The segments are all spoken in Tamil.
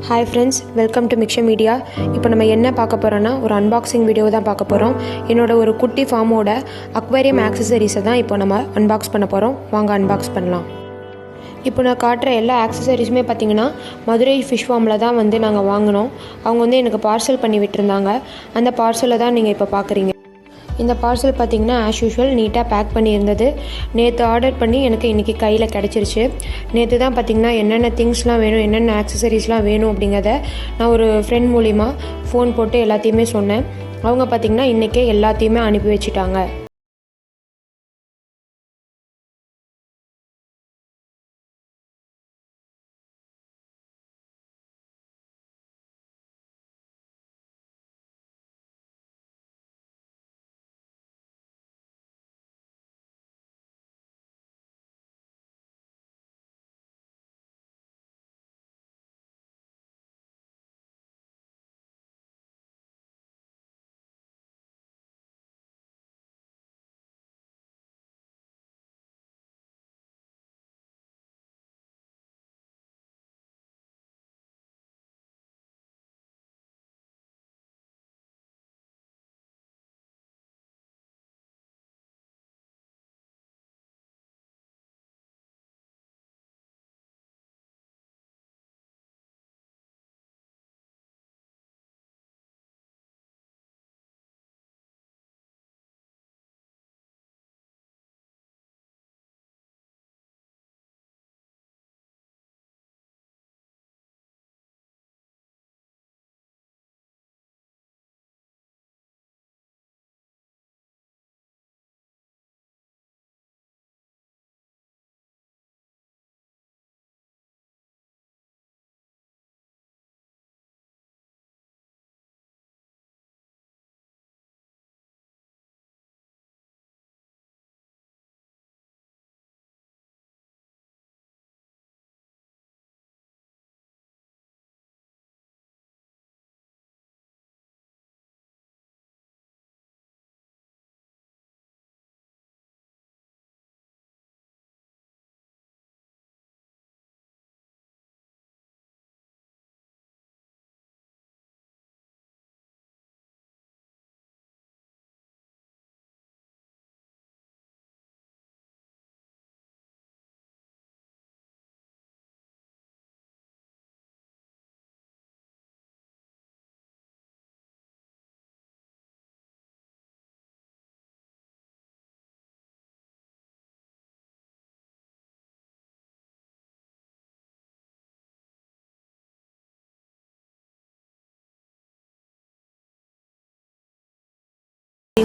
Hi friends, welcome to Mixture Media. இப்போ நம்ம என்ன பார்க்க போறோம்னா ஒரு அன்பாக்சிங் வீடியோ தான் பார்க்க போறோம். என்னோட ஒரு குட்டி ஃபார்மோட அக்வேரியம் ஆக்சஸரீஸை தான் இப்போ நம்ம அன்பாக்ஸ் பண்ண போறோம். வாங்க அன்பாக்ஸ் பண்ணலாம். இப்போ நான் காட்டுற எல்லா ஆக்சஸரீஸுமே பார்த்தீங்கன்னா மதுரை ஃபிஷ் ஃபார்மில் தான் வந்து நாங்கள் வாங்கினோம். அவங்க வந்து எனக்கு பார்சல் பண்ணி விட்டுருந்தாங்க. அந்த பார்சலை தான் நீங்கள் இப்போ பார்க்குறீங்க. இந்த பார்சல் பார்த்திங்கன்னா ஆஸ் யூஷுவல் நீட்டாக பேக் பண்ணியிருந்தது. நேற்று ஆர்டர் பண்ணி எனக்கு இன்றைக்கி கையில் கிடச்சிருச்சு. நேற்று தான் பார்த்திங்கன்னா என்னென்ன திங்ஸ்லாம் வேணும், என்னென்ன ஆக்சஸரீஸ்லாம் வேணும் அப்படிங்கிறத நான் ஒரு ஃப்ரெண்ட் மூலிமா ஃபோன் போட்டு எல்லாத்தையுமே சொன்னேன். அவங்க பார்த்திங்கன்னா இன்றைக்கே எல்லாத்தையுமே அனுப்பி வச்சுட்டாங்க.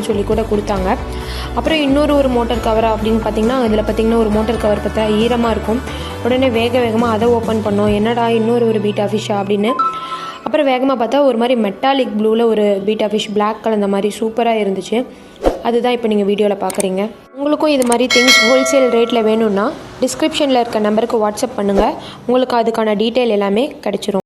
சொல்லி கூட கொடுத்தாங்க. அப்புறம் இன்னொரு மோட்டர் கவர் அப்படின்னு பார்த்தீங்கன்னா இதில் பார்த்தீங்கன்னா ஒரு மோட்டர் கவர் பார்த்தா ஈரமாக இருக்கும். உடனே வேகமாக அதை ஓப்பன் பண்ணோம். என்னடா இன்னொரு பீட்டா ஃபிஷ்ஷா அப்படின்னு. அப்புறம் வேகமாக பார்த்தா ஒரு மாதிரி மெட்டாலிக் ப்ளூவில் ஒரு பீட்டா ஃபிஷ் பிளாக் கலந்த மாதிரி சூப்பராக இருந்துச்சு. அதுதான் இப்போ நீங்கள் வீடியோவில் பார்க்குறீங்க. உங்களுக்கும் இது மாதிரி திங்ஸ் ஹோல்சேல் ரேட்டில் வேணும்னா டிஸ்கிரிப்ஷனில் இருக்க நம்பருக்கு வாட்ஸ்அப் பண்ணுங்கள். உங்களுக்கு அதுக்கான டீட்டெயில் எல்லாமே கிடச்சிரும்.